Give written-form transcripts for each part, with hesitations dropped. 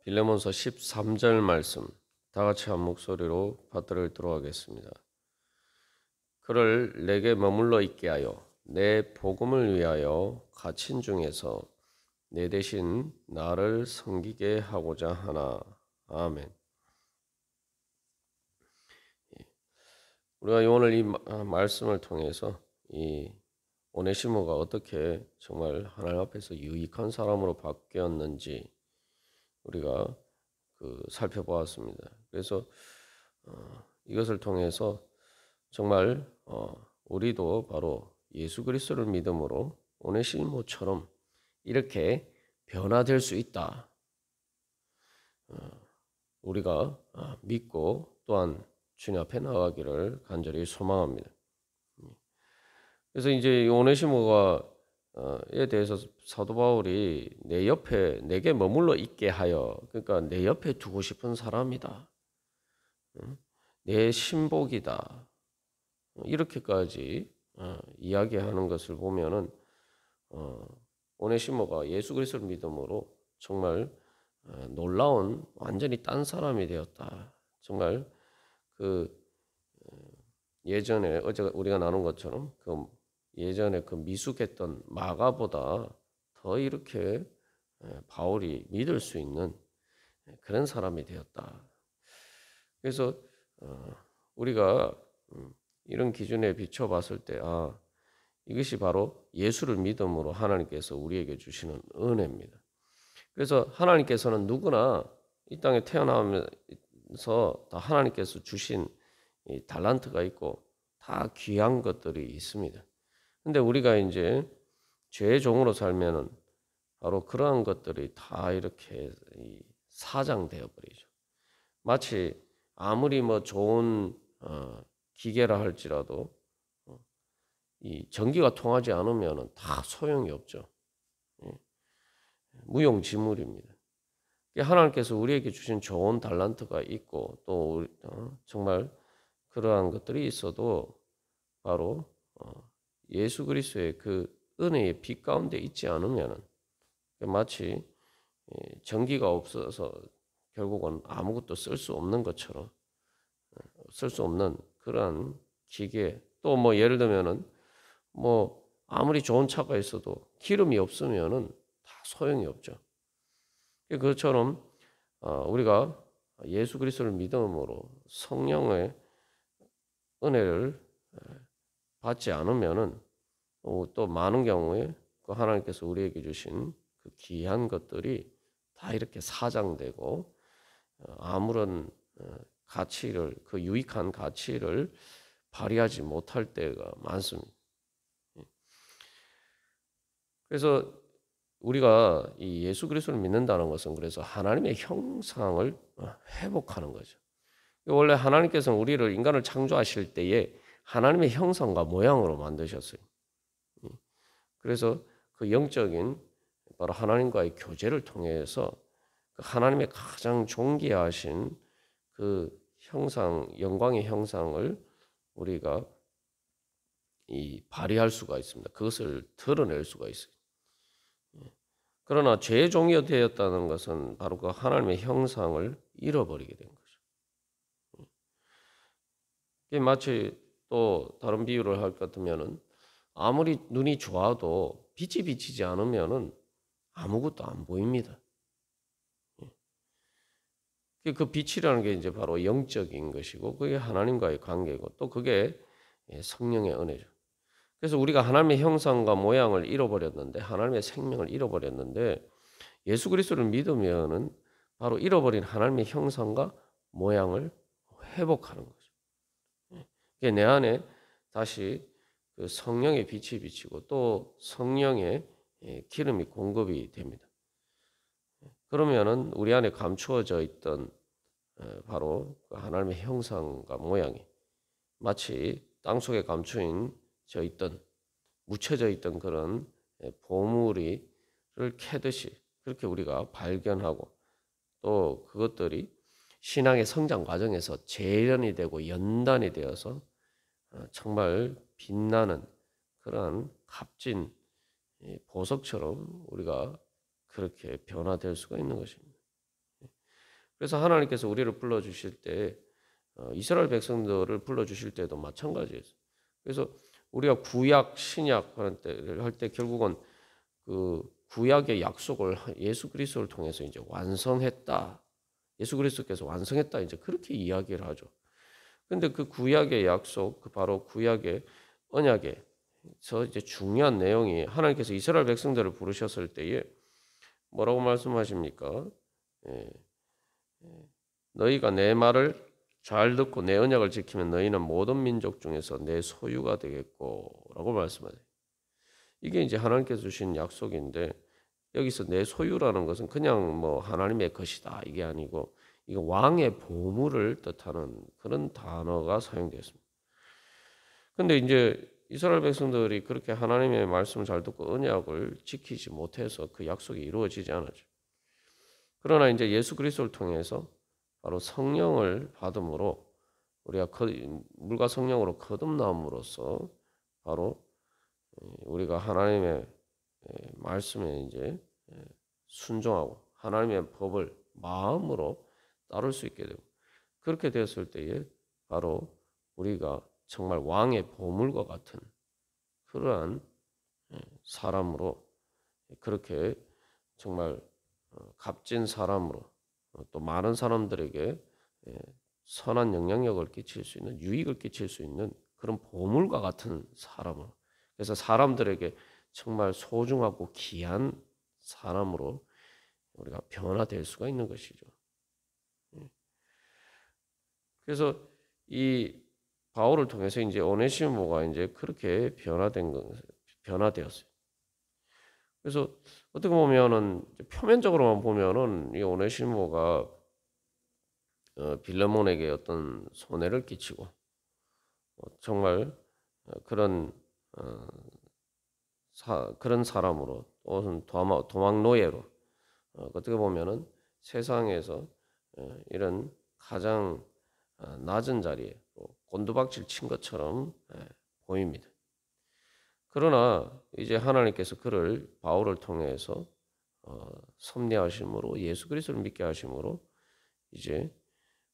빌레몬서 13절 말씀 다 같이 한 목소리로 받들도록 하겠습니다. 그를 내게 머물러 있게 하여 내 복음을 위하여 갇힌 중에서 내 대신 나를 섬기게 하고자 하나. 아멘. 우리가 오늘 이 말씀을 통해서 이 오네시모가 어떻게 정말 하나님 앞에서 유익한 사람으로 바뀌었는지 우리가 살펴보았습니다. 그래서 이것을 통해서 정말 우리도 바로 예수 그리스도를 믿음으로 오네시모처럼 이렇게 변화될 수 있다. 우리가 믿고 또한 주님 앞에 나가기를 간절히 소망합니다. 그래서 이제 오네시모가 에 대해서 사도 바울이 내 옆에 내게 머물러 있게 하여, 그러니까 내 옆에 두고 싶은 사람이다. 내 신복이다. 이렇게까지 이야기하는 것을 보면은 오네시모가 예수 그리스도를 믿음으로 정말 놀라운 완전히 딴 사람이 되었다. 정말 그 예전에 어제 우리가 나눈 것처럼 그 예전에 그 미숙했던 마가보다 더 이렇게 바울이 믿을 수 있는 그런 사람이 되었다. 그래서 우리가 이런 기준에 비춰봤을 때 이것이 바로 예수를 믿음으로 하나님께서 우리에게 주시는 은혜입니다. 그래서 하나님께서는 누구나 이 땅에 태어나면서 다 하나님께서 주신 이 달란트가 있고 다 귀한 것들이 있습니다. 근데 우리가 이제 죄의 종으로 살면은 바로 그러한 것들이 다 이렇게 사장되어 버리죠. 마치 아무리 뭐 좋은 기계라 할지라도 이 전기가 통하지 않으면은 다 소용이 없죠. 무용지물입니다. 하나님께서 우리에게 주신 좋은 달란트가 있고 또 정말 그러한 것들이 있어도 바로 예수 그리스도의 그 은혜의 빛 가운데 있지 않으면은 마치 전기가 없어서 결국은 아무것도 쓸 수 없는 것처럼 쓸 수 없는 그러한 기계, 또 뭐 예를 들면은 뭐 아무리 좋은 차가 있어도 기름이 없으면은 다 소용이 없죠. 그것처럼 우리가 예수 그리스도를 믿음으로 성령의 은혜를 받지 않으면은 또 많은 경우에 그 하나님께서 우리에게 주신 그 귀한 것들이 다 이렇게 사장되고 아무런 가치를, 그 유익한 가치를 발휘하지 못할 때가 많습니다. 그래서 우리가 이 예수 그리스도를 믿는다는 것은 그래서 하나님의 형상을 회복하는 거죠. 원래 하나님께서는 우리를 인간을 창조하실 때에 하나님의 형상과 모양으로 만드셨어요. 그래서 그 영적인 바로 하나님과의 교제를 통해서 그 하나님의 가장 존귀하신 그 형상, 영광의 형상을 우리가 발휘할 수가 있습니다. 그것을 드러낼 수가 있어요. 그러나 죄의 종이 되었다는 것은 바로 그 하나님의 형상을 잃어버리게 된 거죠. 마치 또 다른 비유를 할 것 같으면은 아무리 눈이 좋아도 빛이 비치지 않으면은 아무것도 안 보입니다. 그 빛이라는 게 이제 바로 영적인 것이고 그게 하나님과의 관계고 또 그게 성령의 은혜죠. 그래서 우리가 하나님의 형상과 모양을 잃어버렸는데 하나님의 생명을 잃어버렸는데 예수 그리스도를 믿으면은 바로 잃어버린 하나님의 형상과 모양을 회복하는 거죠. 내 안에 다시 그 성령의 빛이 비치고 또 성령의 기름이 공급이 됩니다. 그러면은 우리 안에 감추어져 있던 바로 하나님의 형상과 모양이 마치 땅속에 감추어져 있던 묻혀져 있던 그런 보물을 캐듯이 그렇게 우리가 발견하고 또 그것들이 신앙의 성장 과정에서 재련이 되고 연단이 되어서 정말 빛나는 그러한 값진 보석처럼 우리가 그렇게 변화될 수가 있는 것입니다. 그래서 하나님께서 우리를 불러주실 때 이스라엘 백성들을 불러주실 때도 마찬가지였어요. 그래서 우리가 구약, 신약 할 때 결국은 그 구약의 약속을 예수 그리스도를 통해서 이제 완성했다. 예수 그리스도께서 완성했다. 이제 그렇게 이야기를 하죠. 근데 그 구약의 약속, 그 바로 구약의 언약에서 이제 중요한 내용이 하나님께서 이스라엘 백성들을 부르셨을 때에 뭐라고 말씀하십니까? 예, 너희가 내 말을 잘 듣고 내 언약을 지키면 너희는 모든 민족 중에서 내 소유가 되겠고라고 말씀하세요. 이게 이제 하나님께서 주신 약속인데 여기서 내 소유라는 것은 그냥 뭐 하나님의 것이다 이게 아니고 이거 왕의 보물을 뜻하는 그런 단어가 사용되었습니다. 근데 이제 이스라엘 백성들이 그렇게 하나님의 말씀을 잘 듣고 언약을 지키지 못해서 그 약속이 이루어지지 않았죠. 그러나 이제 예수 그리스도를 통해서 바로 성령을 받음으로 우리가 물과 성령으로 거듭남으로써 바로 우리가 하나님의 말씀에 이제 순종하고 하나님의 법을 마음으로 따를 수 있게 되고 그렇게 되었을 때에 바로 우리가 정말 왕의 보물과 같은 그러한 사람으로 그렇게 정말 값진 사람으로 또 많은 사람들에게 선한 영향력을 끼칠 수 있는 유익을 끼칠 수 있는 그런 보물과 같은 사람으로 그래서 사람들에게 정말 소중하고 귀한 사람으로 우리가 변화될 수가 있는 것이죠. 그래서 이 바울을 통해서 이제 오네시모가 이제 그렇게 변화되었어요. 그래서 어떻게 보면은 표면적으로만 보면은 이 오네시모가 빌레몬에게 어떤 손해를 끼치고 정말 그런 그런 사람으로 또는 도망 노예로 어떻게 보면은 세상에서 이런 가장 낮은 자리에 곤두박질 친 것처럼 보입니다. 그러나 이제 하나님께서 그를 바울을 통해서 섭리하심으로 예수 그리스도를 믿게 하심으로 이제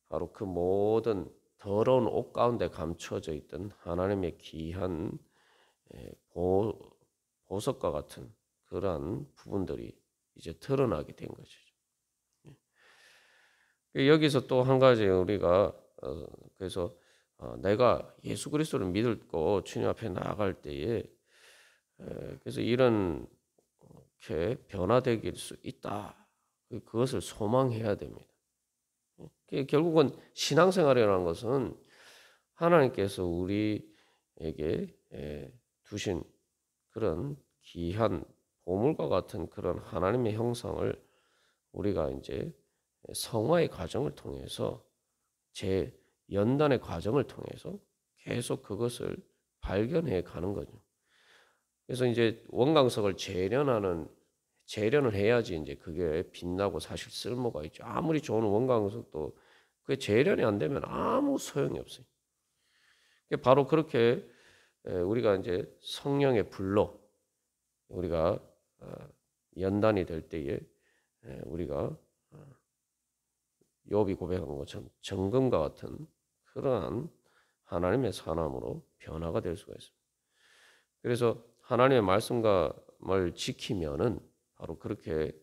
바로 그 모든 더러운 옷 가운데 감춰져 있던 하나님의 귀한 보석과 같은 그러한 부분들이 이제 드러나게 된 것이죠. 여기서 또 한 가지 우리가 그래서 내가 예수 그리스도를 믿고 주님 앞에 나아갈 때에 그래서 이렇게 변화되길 수 있다. 그것을 소망해야 됩니다. 결국은 신앙생활이라는 것은 하나님께서 우리에게 두신 그런 귀한 보물과 같은 그런 하나님의 형상을 우리가 이제 성화의 과정을 통해서 연단의 과정을 통해서 계속 그것을 발견해 가는 거죠. 그래서 이제 원광석을 재련을 해야지 이제 그게 빛나고 사실 쓸모가 있죠. 아무리 좋은 원광석도 그게 재련이 안 되면 아무 소용이 없어요. 바로 그렇게 우리가 이제 성령의 불로 우리가 연단이 될 때에 우리가 욥이 고백한 것처럼 정금과 같은 그러한 하나님의 사람으로 변화가 될 수가 있습니다. 그래서 하나님의 말씀을 지키면은 바로 그렇게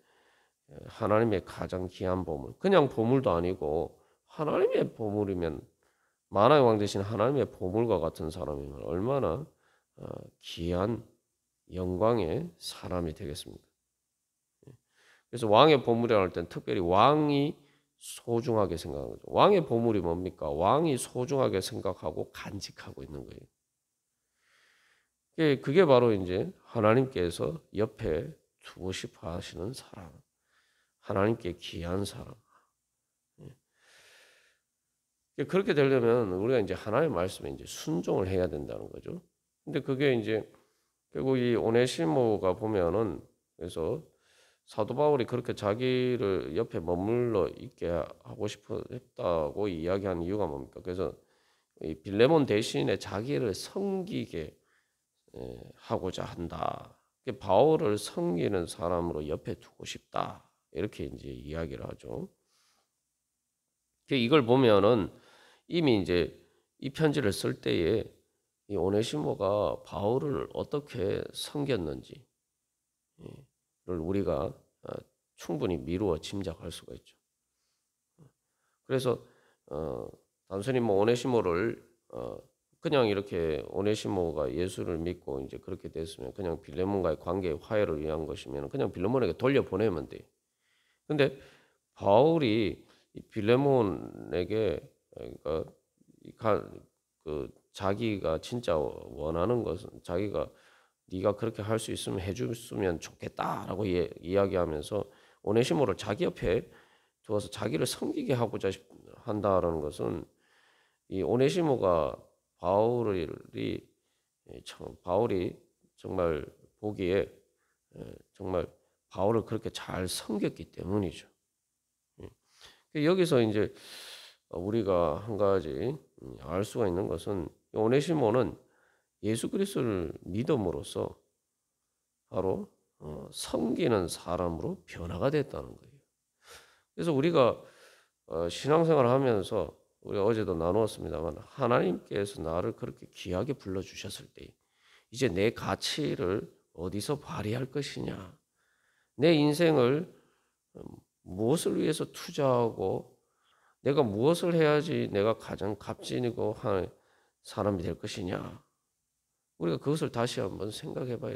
하나님의 가장 귀한 보물, 그냥 보물도 아니고 하나님의 보물이면 만화의 왕 대신 하나님의 보물과 같은 사람이면 얼마나 귀한 영광의 사람이 되겠습니까? 그래서 왕의 보물이라고 할 때는 특별히 왕이 소중하게 생각하는 거죠. 왕의 보물이 뭡니까? 왕이 소중하게 생각하고 간직하고 있는 거예요. 그게 바로 이제 하나님께서 옆에 두고 싶어 하시는 사람, 하나님께 귀한 사람. 그렇게 되려면 우리가 이제 하나님의 말씀에 이제 순종을 해야 된다는 거죠. 근데 그게 이제 결국 이 오네시모가 보면은 그래서 사도 바울이 그렇게 자기를 옆에 머물러 있게 하고 싶었다고 이야기한 이유가 뭡니까? 그래서 이 빌레몬 대신에 자기를 섬기게 하고자 한다. 바울을 섬기는 사람으로 옆에 두고 싶다. 이렇게 이제 이야기를 하죠. 이걸 보면은 이미 이제 이 편지를 쓸 때에 이 오네시모가 바울을 어떻게 섬겼는지를 우리가 충분히 미루어 짐작할 수가 있죠. 그래서 단순히 뭐 오네시모를 그냥 이렇게 오네시모가 예수를 믿고 이제 그렇게 됐으면 그냥 빌레몬과의 관계의 화해를 위한 것이면 그냥 빌레몬에게 돌려보내면 돼. 근데 바울이 이 빌레몬에게 그러니까 그 자기가 진짜 원하는 것은 자기가 네가 그렇게 할 수 있으면 해줬으면 좋겠다라고 이야기하면서 오네시모를 자기 옆에 두어서 자기를 섬기게 하고자 한다라는 것은 이 오네시모가 바울이 정말 보기에 정말 바울을 그렇게 잘 섬겼기 때문이죠. 여기서 이제 우리가 한 가지 알 수가 있는 것은 오네시모는 예수 그리스도를 믿음으로써 바로 섬기는 사람으로 변화가 됐다는 거예요. 그래서 우리가 신앙생활을 하면서 우리가 어제도 나누었습니다만 하나님께서 나를 그렇게 귀하게 불러주셨을 때 이제 내 가치를 어디서 발휘할 것이냐, 내 인생을 무엇을 위해서 투자하고 내가 무엇을 해야지 내가 가장 값지고 한 사람이 될 것이냐, 우리가 그것을 다시 한번 생각해 봐야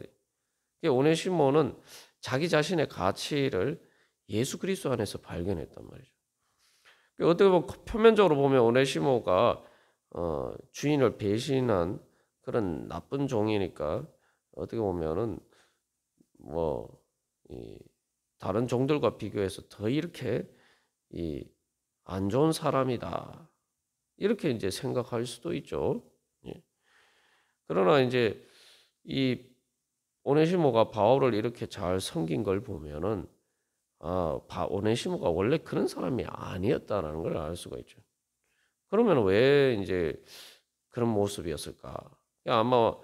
돼요. 오네시모는 자기 자신의 가치를 예수 그리스도 안에서 발견했단 말이죠. 어떻게 보면 표면적으로 보면 오네시모가 주인을 배신한 그런 나쁜 종이니까 어떻게 보면은 다른 종들과 비교해서 더 이렇게 안 좋은 사람이다 이렇게 이제 생각할 수도 있죠. 예. 그러나 이제 이 오네시모가 바울을 이렇게 잘 섬긴 걸 보면은 오네시모가 원래 그런 사람이 아니었다라는 걸 알 수가 있죠. 그러면 왜 이제 그런 모습이었을까? 아마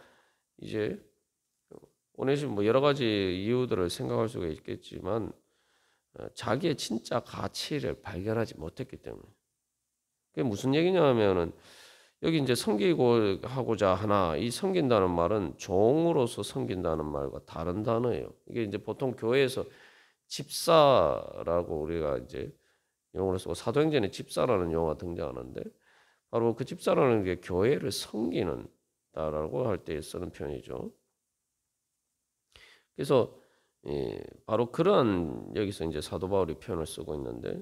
이제 오네시모 여러 가지 이유들을 생각할 수가 있겠지만 자기의 진짜 가치를 발견하지 못했기 때문에. 그게 무슨 얘기냐면은 여기 이제 섬기고 하고자 하나 이 섬긴다는 말은 종으로서 섬긴다는 말과 다른 단어예요. 이게 이제 보통 교회에서 집사라고 우리가 이제 용어를 쓰고 사도행전에 집사라는 용어가 등장하는데 바로 그 집사라는 게 교회를 섬기는다라고 할 때 쓰는 표현이죠. 그래서 바로 그런 여기서 이제 사도 바울이 표현을 쓰고 있는데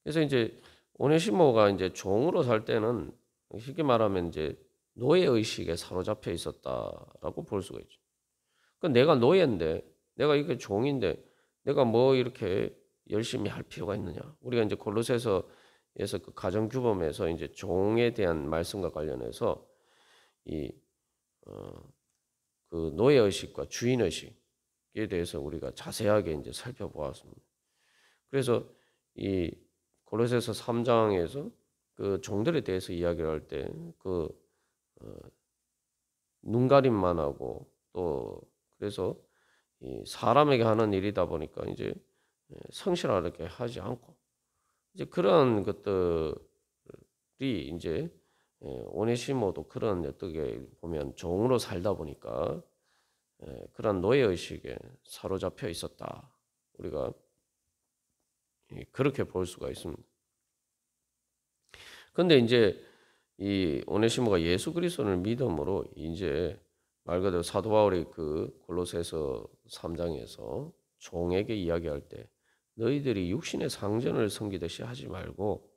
그래서 이제 오네시모가 이제 종으로 살 때는 쉽게 말하면 이제 노예 의식에 사로잡혀 있었다라고 볼 수가 있죠. 그 내가 노예인데 내가 이게 종인데 내가 뭐 이렇게 열심히 할 필요가 있느냐? 우리가 이제 골로새서에서 그 가정 규범에서 이제 종에 대한 말씀과 관련해서 그 노예 의식과 주인 의식에 대해서 우리가 자세하게 이제 살펴보았습니다. 그래서 이 골로새서 3장에서 그 종들에 대해서 이야기를 할 때 그 눈가림만 하고 또 그래서 이 사람에게 하는 일이다 보니까 이제 성실하게 하지 않고 이제 그런 것들이 이제 오네시모도 그런 어떻게 보면 종으로 살다 보니까 그런 노예 의식에 사로잡혀 있었다. 우리가 그렇게 볼 수가 있습니다. 근데 이제 이 오네시모가 예수 그리스도를 믿음으로 이제 말 그대로 사도 바울이 그 골로새서 3장에서 종에게 이야기할 때 너희들이 육신의 상전을 섬기듯이 하지 말고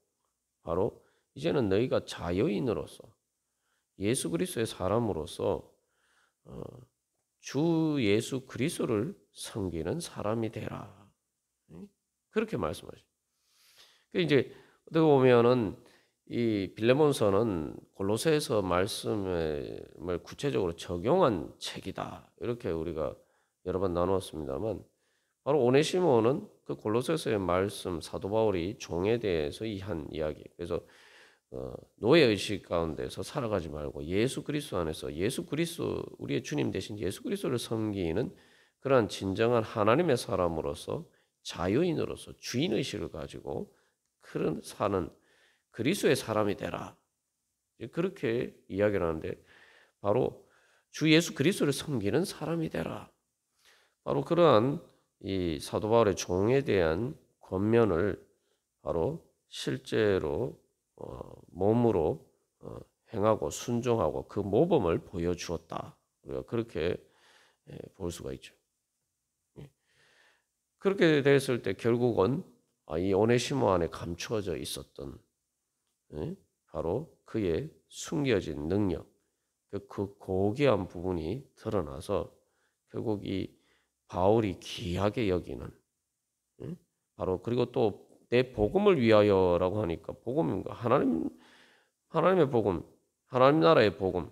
바로 이제는 너희가 자유인으로서 예수 그리스도의 사람으로서 주 예수 그리스도를 섬기는 사람이 되라. 그렇게 말씀하죠. 이제 어떻게 보면은 이 빌레몬서는 골로새서 말씀을 구체적으로 적용한 책이다. 이렇게 우리가 여러 번 나누었습니다만 바로 오네시모는 그 골로새서의 말씀 사도 바울이 종에 대해서 한 이야기. 그래서 노예 의식 가운데서 살아가지 말고 예수 그리스도 안에서 예수 그리스도 우리의 주님 대신 예수 그리스도를 섬기는 그러한 진정한 하나님의 사람으로서 자유인으로서 주인 의식을 가지고 그런 사는 그리스도의 사람이 되라. 그렇게 이야기를 하는데 바로 주 예수 그리스도를 섬기는 사람이 되라. 바로 그러한 이 사도 바울의 종에 대한 권면을 바로 실제로 몸으로 행하고 순종하고 그 모범을 보여주었다. 우리가 그렇게 볼 수가 있죠. 그렇게 됐을 때 결국은 이 오네시모 안에 감추어져 있었던 바로 그의 숨겨진 능력, 그 고귀한 부분이 드러나서 결국 이 바울이 귀하게 여기는 바로 그리고 또 내 복음을 위하여라고 하니까 복음인가 하나님의 복음, 하나님 나라의 복음,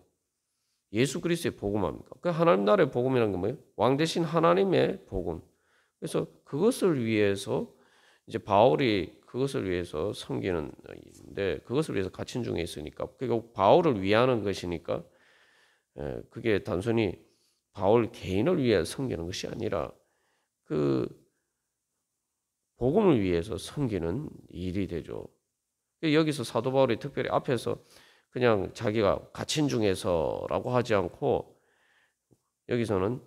예수 그리스도의 복음 아닙니까? 그 하나님 나라의 복음이라는 게 뭐예요? 왕 대신 하나님의 복음. 그래서 그것을 위해서 이제 바울이 그것을 위해서 섬기는데 그것을 위해서 갇힌 중에 있으니까 그리고 바울을 위하는 것이니까 그게 단순히 바울 개인을 위해 섬기는 것이 아니라 그 복음을 위해서 섬기는 일이 되죠. 여기서 사도 바울이 특별히 앞에서 그냥 자기가 갇힌 중에서라고 하지 않고 여기서는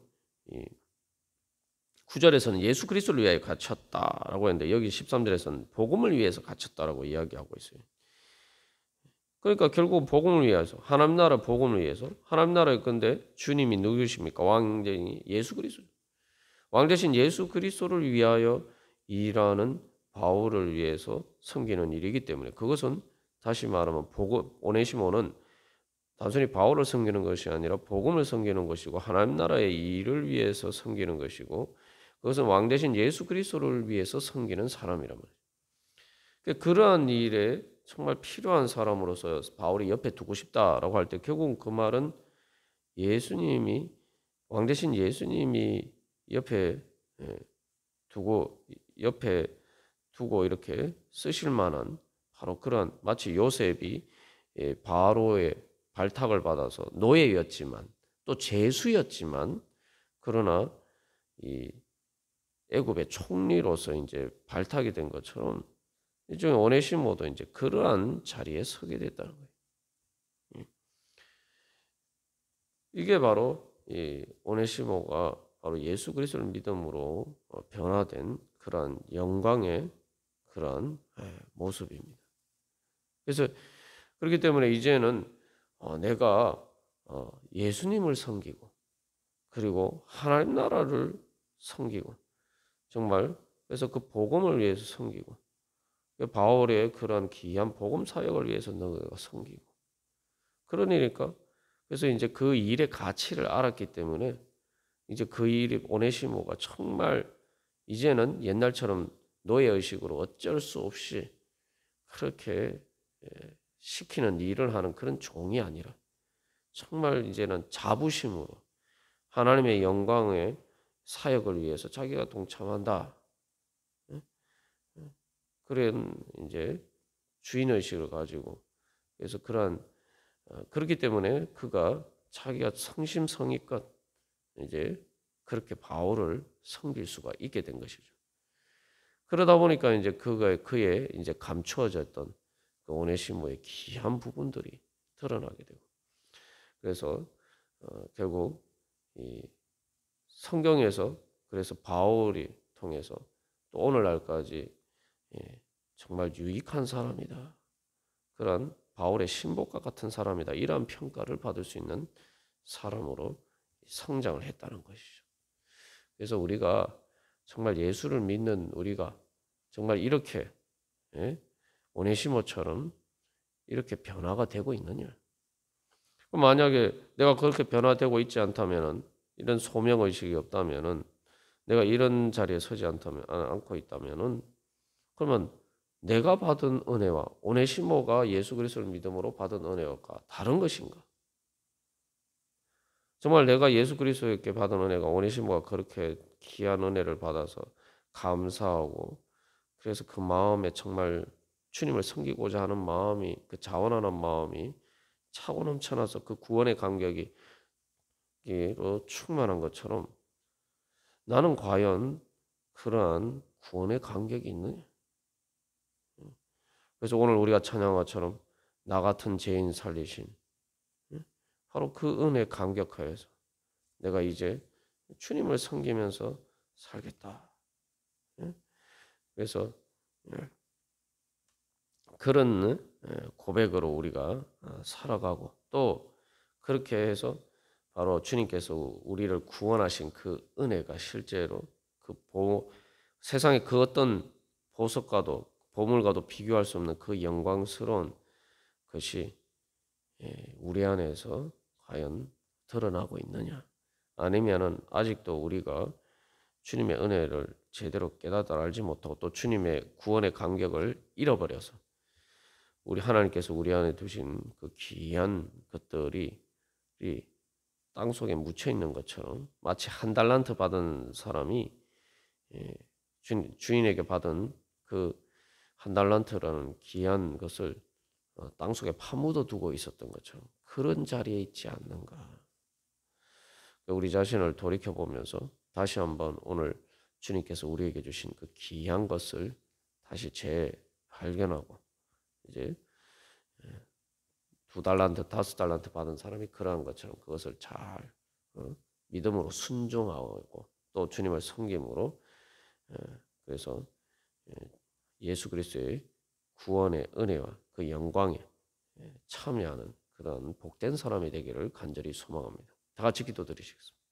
9절에서는 예수 그리스도를 위하여 갇혔다라고 했는데 여기 13절에서는 복음을 위해서 갇혔다라고 이야기하고 있어요. 그러니까 결국 복음을 위해서 하나님 나라 복음을 위해서 하나님 나라의 건데 주님이 누구십니까? 왕 대신 예수 그리스도. 왕 대신 예수 그리스도를 위하여 일하는 바울을 위해서 섬기는 일이기 때문에 그것은 다시 말하면 복음 오네시모는 단순히 바울을 섬기는 것이 아니라 복음을 섬기는 것이고 하나님 나라의 일을 위해서 섬기는 것이고 그것은 왕 대신 예수 그리스도를 위해서 섬기는 사람이란 말이에요. 그러한 일에 정말 필요한 사람으로서 바울이 옆에 두고 싶다라고 할 때 결국 그 말은 예수님이 왕 대신 예수님이 옆에 두고 이렇게 쓰실 만한 바로 그런 마치 요셉이 바로의 발탁을 받아서 노예였지만 또 죄수였지만 그러나 이 애굽의 총리로서 이제 발탁이 된 것처럼 일종의 오네시모도 이제 그러한 자리에 서게 됐다는 거예요. 이게 바로 이 오네시모가 바로 예수 그리스도를 믿음으로 변화된 그러한 영광의 그러한 모습입니다. 그래서 그렇기 때문에 이제는 내가 예수님을 섬기고 그리고 하나님 나라를 섬기고 정말 그래서 그 복음을 위해서 섬기고 바울의 그런 귀한 복음 사역을 위해서 너가 섬기고 그런 일이니까 그래서 이제 그 일의 가치를 알았기 때문에 이제 그 일이 오네시모가 정말 이제는 옛날처럼 노예 의식으로 어쩔 수 없이 그렇게 시키는 일을 하는 그런 종이 아니라 정말 이제는 자부심으로 하나님의 영광의 사역을 위해서 자기가 동참한다. 그런 이제 주인 의식을 가지고 그래서 그렇기 때문에 그가 자기가 성심성의껏 이제 그렇게 바울을 섬길 수가 있게 된 것이죠. 그러다 보니까 이제 그의 이제 감추어졌던 그 오네시모의 귀한 부분들이 드러나게 되고 그래서 결국 이 성경에서 그래서 바울이 통해서 또 오늘날까지 정말 유익한 사람이다. 그런 바울의 신복과 같은 사람이다. 이러한 평가를 받을 수 있는 사람으로 성장을 했다는 것이죠. 그래서 우리가 정말 예수를 믿는 우리가 정말 이렇게 오네시모처럼 이렇게 변화가 되고 있느냐? 만약에 내가 그렇게 변화되고 있지 않다면은 이런 소명 의식이 없다면은 내가 이런 자리에 서지 않고 있다면은 그러면 내가 받은 은혜와 오네시모가 예수 그리스도를 믿음으로 받은 은혜가 다른 것인가? 정말 내가 예수 그리스도에게 받은 은혜가 오네시모가 그렇게 귀한 은혜를 받아서 감사하고 그래서 그 마음에 정말 주님을 섬기고자 하는 마음이 그 자원하는 마음이 차고 넘쳐나서 그 구원의 감격이 충만한 것처럼 나는 과연 그러한 구원의 감격이 있느냐? 그래서 오늘 우리가 찬양화처럼 나 같은 죄인 살리신 바로 그 은혜 감격하여서 내가 이제 주님을 섬기면서 살겠다. 그래서 그런 고백으로 우리가 살아가고 또 그렇게 해서 바로 주님께서 우리를 구원하신 그 은혜가 실제로 세상의 그 어떤 보석과도 보물과도 비교할 수 없는 그 영광스러운 것이 우리 안에서 과연 드러나고 있느냐? 아니면은 아직도 우리가 주님의 은혜를 제대로 깨닫아 알지 못하고 또 주님의 구원의 감격을 잃어버려서 우리 하나님께서 우리 안에 두신 그 귀한 것들이 땅 속에 묻혀 있는 것처럼 마치 한 달란트 받은 사람이 주인에게 받은 그 한 달란트라는 귀한 것을 땅 속에 파묻어 두고 있었던 것처럼 그런 자리에 있지 않는가. 우리 자신을 돌이켜 보면서 다시 한번 오늘 주님께서 우리에게 주신 그 귀한 것을 다시 재발견하고 이제 2달란트, 5달란트 받은 사람이 그러한 것처럼 그것을 잘 믿음으로 순종하고 또 주님을 섬김으로 그래서 예수 그리스도의 구원의 은혜와 그 영광에 참여하는 그런 복된 사람이 되기를 간절히 소망합니다. 다 같이 기도드리시겠습니다.